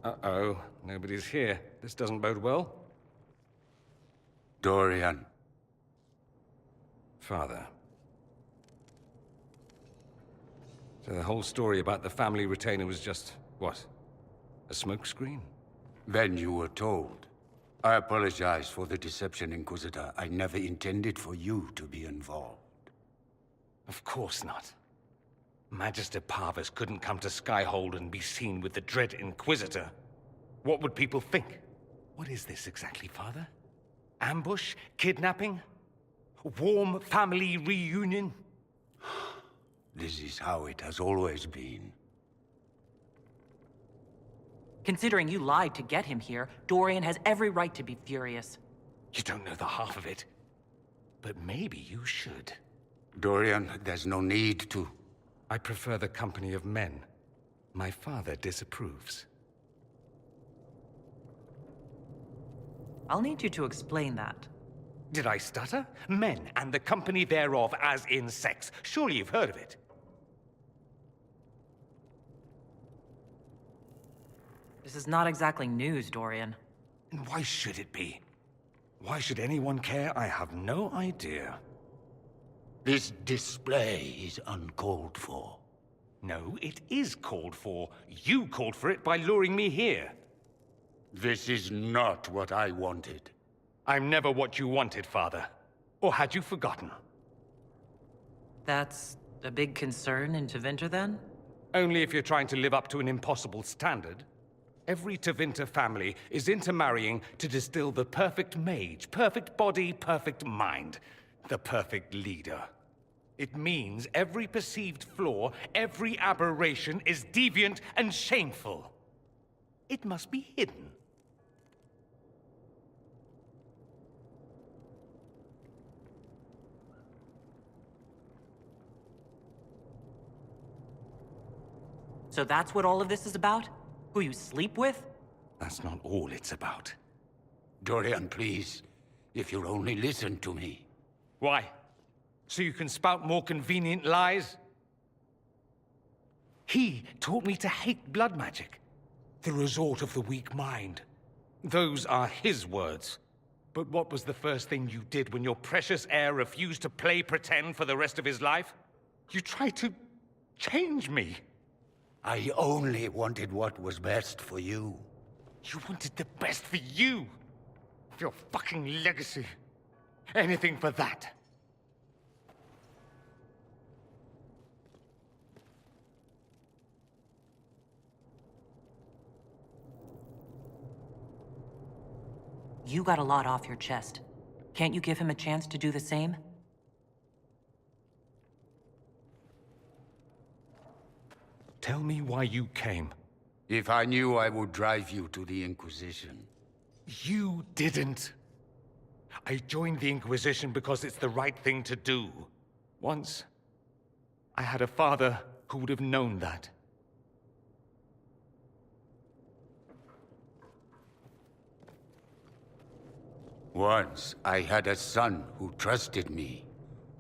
Uh-oh, nobody's here. This doesn't bode well. Dorian. Father. So the whole story about the family retainer was just, what? A smokescreen? Then you were told. I apologize for the deception, Inquisitor. I never intended for you to be involved. Of course not. Magister Parvus couldn't come to Skyhold and be seen with the dread Inquisitor. What would people think? What is this exactly, Father? Ambush? Kidnapping? Warm family reunion? This is how it has always been. Considering you lied to get him here, Dorian has every right to be furious. You don't know the half of it. But maybe you should. Dorian, there's no need to. I prefer the company of men. My father disapproves. I'll need you to explain that. Did I stutter? Men and the company thereof, as in sex. Surely you've heard of it. This is not exactly news, Dorian. And why should it be? Why should anyone care? I have no idea. This display is uncalled for. No, it is called for. You called for it by luring me here. This is not what I wanted. I'm never what you wanted, Father. Or had you forgotten? That's a big concern in Tevinter, then? Only if you're trying to live up to an impossible standard. Every Tevinter family is intermarrying to distill the perfect mage, perfect body, perfect mind. The perfect leader. It means every perceived flaw, every aberration is deviant and shameful. It must be hidden. So that's what all of this is about? Who you sleep with? That's not all it's about. Dorian, please. If you'll only listen to me. Why? So you can spout more convenient lies? He taught me to hate blood magic. The resort of the weak mind. Those are his words. But what was the first thing you did when your precious heir refused to play pretend for the rest of his life? You tried to change me. I only wanted what was best for you. You wanted the best for you. For your fucking legacy. Anything for that. You got a lot off your chest. Can't you give him a chance to do the same? Tell me why you came. If I knew, I would drive you to the Inquisition. You didn't. I joined the Inquisition because it's the right thing to do. Once, I had a father who would have known that. Once, I had a son who trusted me.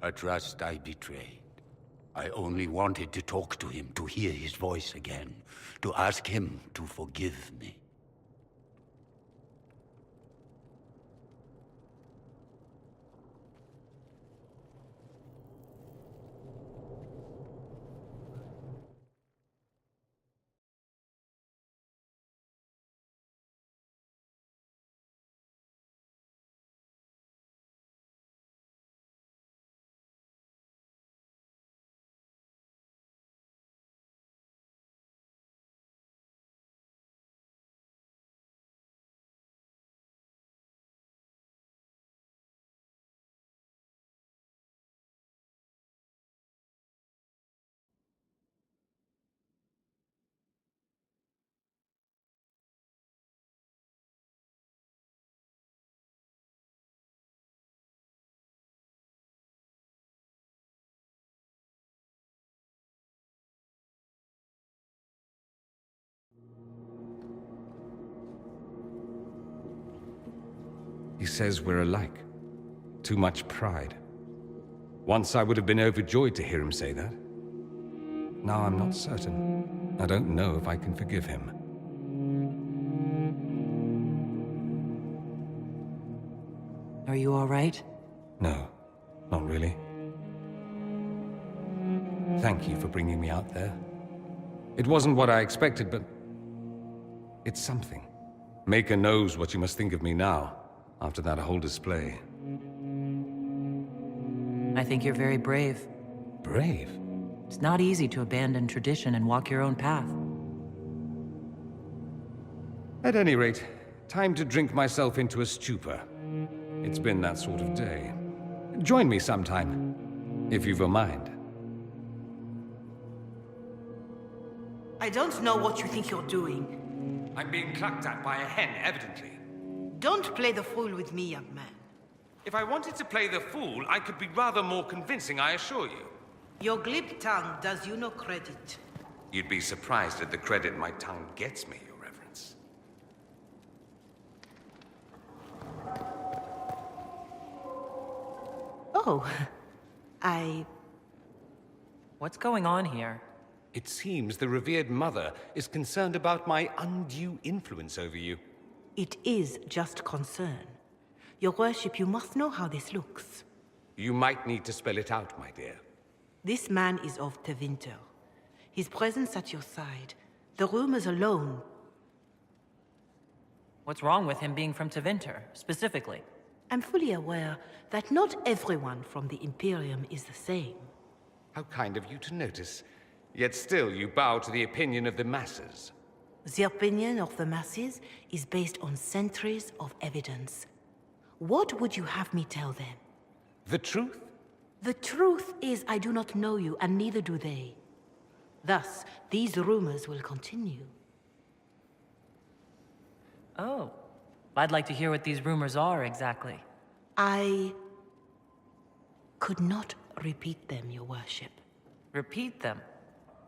A trust I betrayed. I only wanted to talk to him, to hear his voice again, to ask him to forgive me. He says we're alike. Too much pride. Once I would have been overjoyed to hear him say that. Now I'm not certain. I don't know if I can forgive him. Are you all right? No, not really. Thank you for bringing me out there. It wasn't what I expected, but it's something. Maker knows what you must think of me now, after that whole display. I think you're very brave. Brave? It's not easy to abandon tradition and walk your own path. At any rate, time to drink myself into a stupor. It's been that sort of day. Join me sometime, if you've a mind. I don't know what you think you're doing. I'm being clucked at by a hen, evidently. Don't play the fool with me, young man. If I wanted to play the fool, I could be rather more convincing, I assure you. Your glib tongue does you no credit. You'd be surprised at the credit my tongue gets me, Your Reverence. Oh, What's going on here? It seems the revered mother is concerned about my undue influence over you. It is just concern. Your worship, you must know how this looks. You might need to spell it out, my dear. This man is of Tevinter. His presence at your side, the rumors alone. What's wrong with him being from Tevinter, specifically? I'm fully aware that not everyone from the Imperium is the same. How kind of you to notice. Yet still you bow to the opinion of the masses. The opinion of the masses is based on centuries of evidence. What would you have me tell them? The truth? The truth is I do not know you, and neither do they. Thus, these rumors will continue. Oh. I'd like to hear what these rumors are, exactly. I could not repeat them, your worship. Repeat them.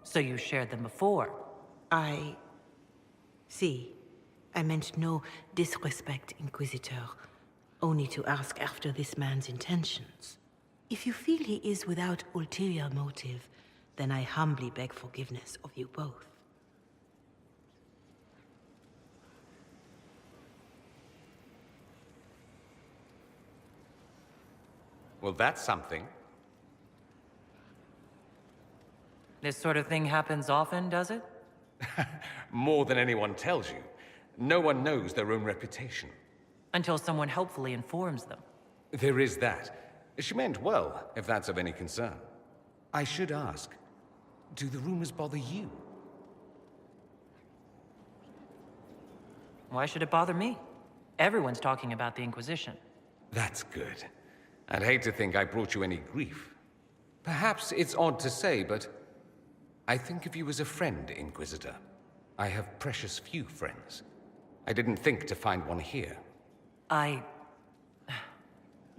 So you shared them before. See, I meant no disrespect, Inquisitor. Only to ask after this man's intentions. If you feel he is without ulterior motive, then I humbly beg forgiveness of you both. Well, that's something. This sort of thing happens often, does it? More than anyone tells you. No one knows their own reputation. Until someone helpfully informs them. There is that. She meant well, if that's of any concern. I should ask, do the rumors bother you? Why should it bother me? Everyone's talking about the Inquisition. That's good. I'd hate to think I brought you any grief. Perhaps it's odd to say, but I think of you as a friend, Inquisitor. I have precious few friends. I didn't think to find one here.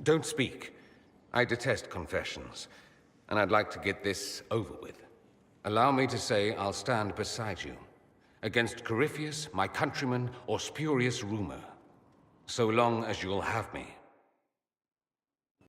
Don't speak. I detest confessions, and I'd like to get this over with. Allow me to say I'll stand beside you, against Corypheus, my countryman, or spurious rumor, so long as you'll have me.